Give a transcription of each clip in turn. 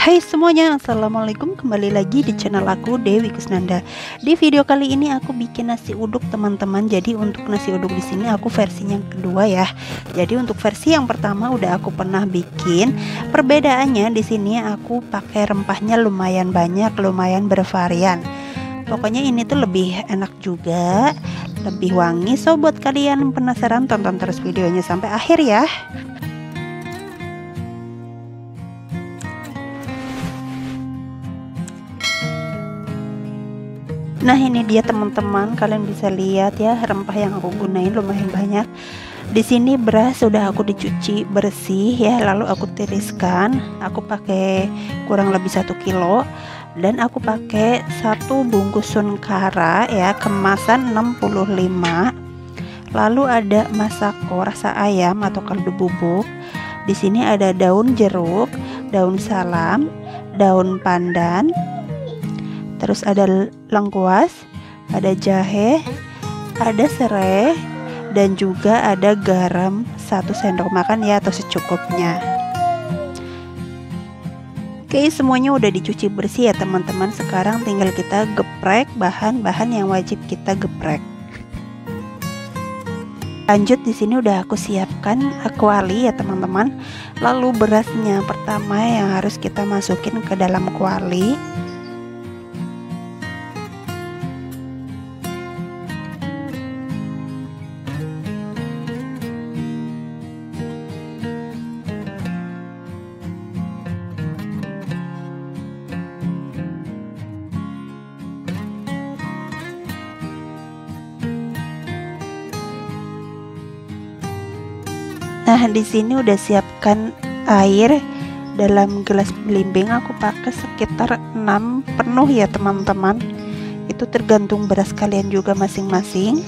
Hai semuanya, assalamualaikum. Kembali lagi di channel aku, Dewi Kusnanda. Di video kali ini aku bikin nasi uduk teman-teman. Jadi untuk nasi uduk di sini aku versinya yang kedua ya. Jadi untuk versi yang pertama udah aku pernah bikin. Perbedaannya di sini aku pakai rempahnya lumayan banyak, lumayan bervarian. Pokoknya ini tuh lebih enak juga, lebih wangi. So buat kalian yang penasaran, tonton terus videonya sampai akhir ya. Nah ini dia teman-teman, kalian bisa lihat ya rempah yang aku gunain lumayan banyak. Di sini beras sudah aku dicuci bersih ya, lalu aku tiriskan. Aku pakai kurang lebih 1 kilo dan aku pakai 1 bungkus sunkara ya, kemasan 65. Lalu ada masako rasa ayam atau kaldu bubuk. Di sini ada daun jeruk, daun salam, daun pandan. Terus ada lengkuas, ada jahe, ada serai, dan juga ada garam 1 sendok makan ya, atau secukupnya. Oke, semuanya udah dicuci bersih ya teman-teman. Sekarang tinggal kita geprek bahan-bahan yang wajib kita geprek. Lanjut, di sini udah aku siapkan kuali ya teman-teman. Lalu berasnya pertama yang harus kita masukin ke dalam kuali. Nah, di sini udah siapkan air dalam gelas belimbing. Aku pakai sekitar 6 penuh ya teman-teman. Itu tergantung beras kalian juga masing-masing.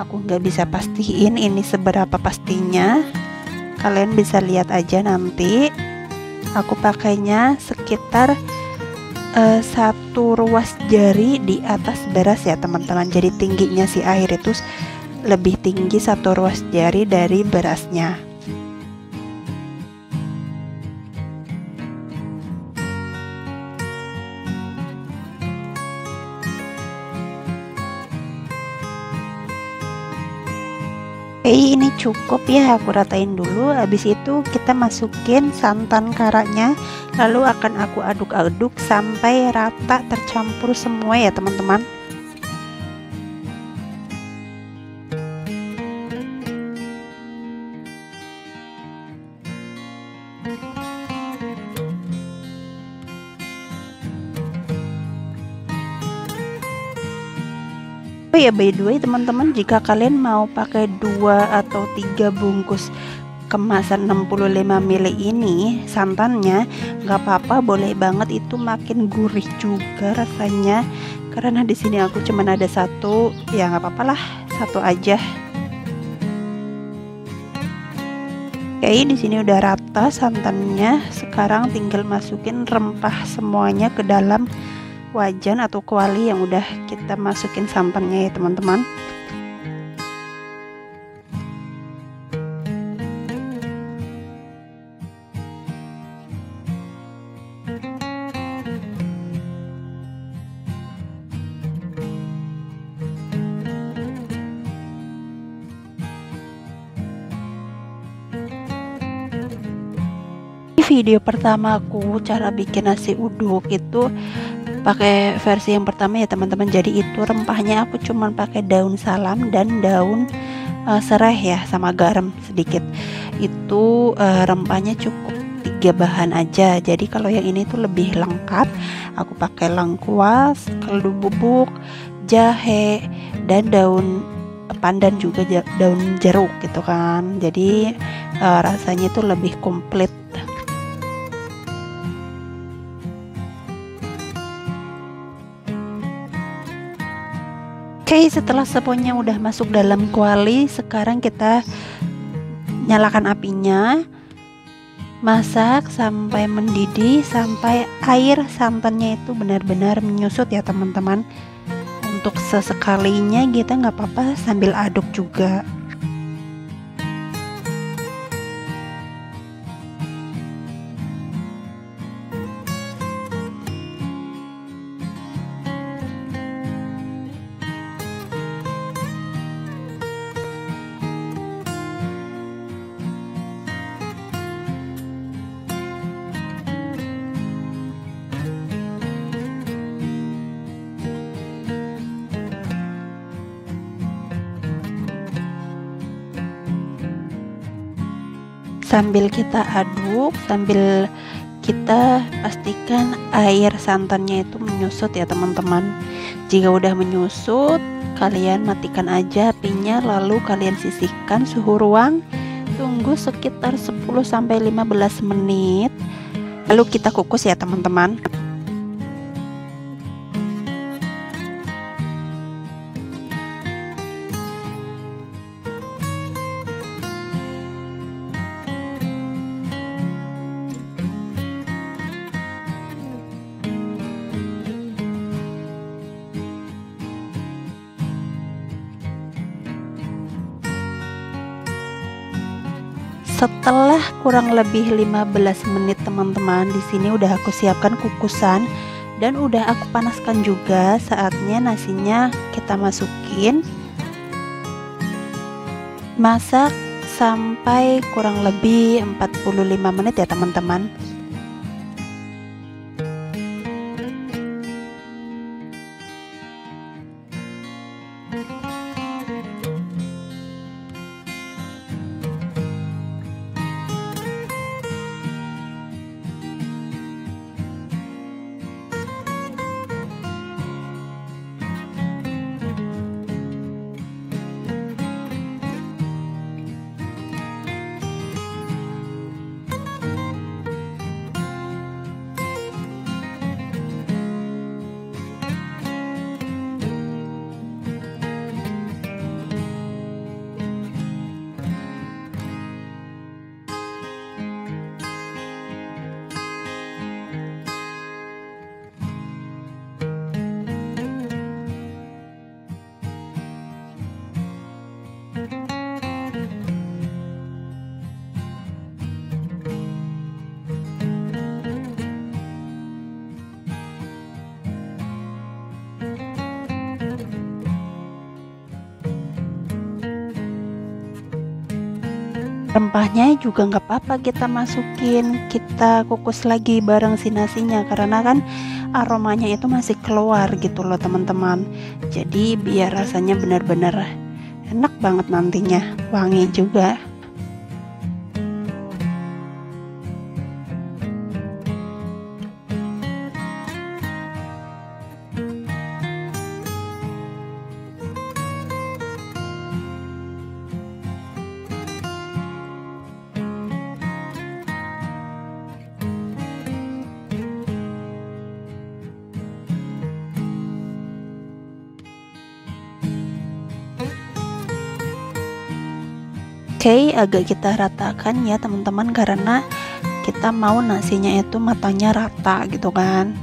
Aku nggak bisa pastiin ini seberapa pastinya. Kalian bisa lihat aja nanti. Aku pakainya sekitar 1 ruas jari di atas beras ya teman-teman. Jadi tingginya si air itu lebih tinggi 1 ruas jari dari berasnya. Oke, ini cukup ya, aku ratain dulu. Habis itu kita masukin santan karanya, lalu akan aku aduk-aduk sampai rata tercampur semua ya teman-teman. Oh ya, by the way teman-teman, jika kalian mau pakai 2 atau 3 bungkus kemasan 65 ml ini santannya, nggak apa-apa, boleh banget, itu makin gurih juga rasanya. Karena di sini aku cuman ada 1, ya nggak apa-apa lah, 1 aja. Oke, di sini udah rata santannya. Sekarang tinggal masukin rempah semuanya ke dalam wajan atau kuali yang udah kita masukin santannya ya teman-teman. Di video pertama aku cara bikin nasi uduk itu pakai versi yang pertama ya teman-teman. Jadi itu rempahnya aku cuman pakai daun salam dan daun serai ya, sama garam sedikit. Itu rempahnya cukup 3 bahan aja. Jadi kalau yang ini tuh lebih lengkap. Aku pakai lengkuas, kaldu bubuk, jahe, dan daun pandan, juga daun jeruk gitu kan. Jadi rasanya tuh lebih komplit. Oke, setelah semuanya udah masuk dalam kuali, sekarang kita nyalakan apinya, masak sampai mendidih, sampai air santannya itu benar-benar menyusut ya teman-teman. Untuk sesekalinya kita nggak apa-apa sambil aduk juga. Sambil kita aduk, sambil kita pastikan air santannya itu menyusut ya teman-teman. Jika udah menyusut, kalian matikan aja apinya, lalu kalian sisihkan suhu ruang, tunggu sekitar 10-15 menit, lalu kita kukus ya teman-teman. Setelah kurang lebih 15 menit teman-teman, di sini udah aku siapkan kukusan dan udah aku panaskan juga. Saatnya nasinya kita masukin. Masak sampai kurang lebih 45 menit ya teman-teman. Rempahnya juga nggak apa-apa kita masukin, kita kukus lagi bareng si nasinya karena kan aromanya itu masih keluar gitu loh teman-teman. Jadi biar rasanya benar-benar enak banget nantinya, wangi juga. Oke, agak kita ratakan ya teman-teman karena kita mau nasinya itu matanya rata gitu kan.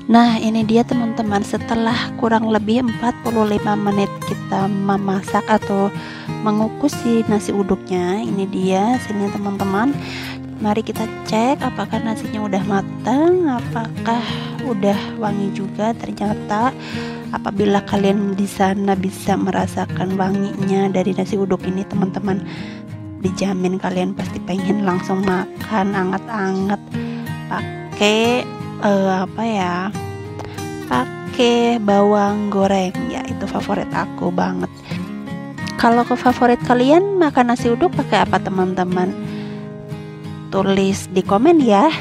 Nah, ini dia teman-teman, setelah kurang lebih 45 menit kita memasak atau mengukus si nasi uduknya, ini dia sini teman-teman. Mari kita cek apakah nasinya udah matang, apakah udah wangi juga. Ternyata apabila kalian di sana bisa merasakan wanginya dari nasi uduk ini teman-teman, dijamin kalian pasti pengen langsung makan anget-anget pakai pakai bawang goreng ya, itu favorit aku banget. Kalau ke favorit kalian makan nasi uduk pakai apa teman-teman? Tulis di komen ya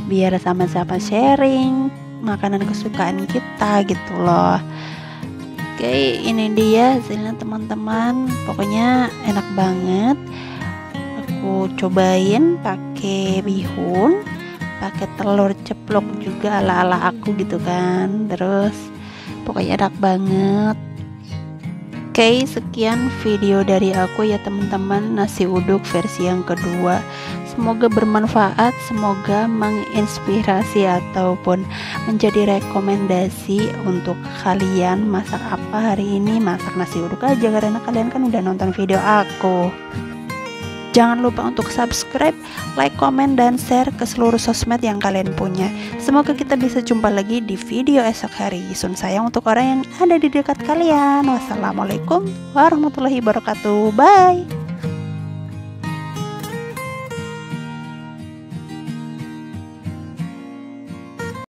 biar sama-sama sharing makanan kesukaan kita gitu loh. Oke, ini dia hasilnya teman-teman, pokoknya enak banget. Aku cobain pakai bihun, pakai telur ceplok juga ala-ala aku gitu kan, terus pokoknya enak banget. Oke, sekian video dari aku ya teman-teman, nasi uduk versi yang kedua. Semoga bermanfaat, semoga menginspirasi ataupun menjadi rekomendasi untuk kalian masak apa hari ini. Masak nasi uduk aja karena kalian kan udah nonton video aku. Jangan lupa untuk subscribe, like, komen, dan share ke seluruh sosmed yang kalian punya. Semoga kita bisa jumpa lagi di video esok hari. Sun sayang untuk orang yang ada di dekat kalian. Wassalamualaikum warahmatullahi wabarakatuh. Bye.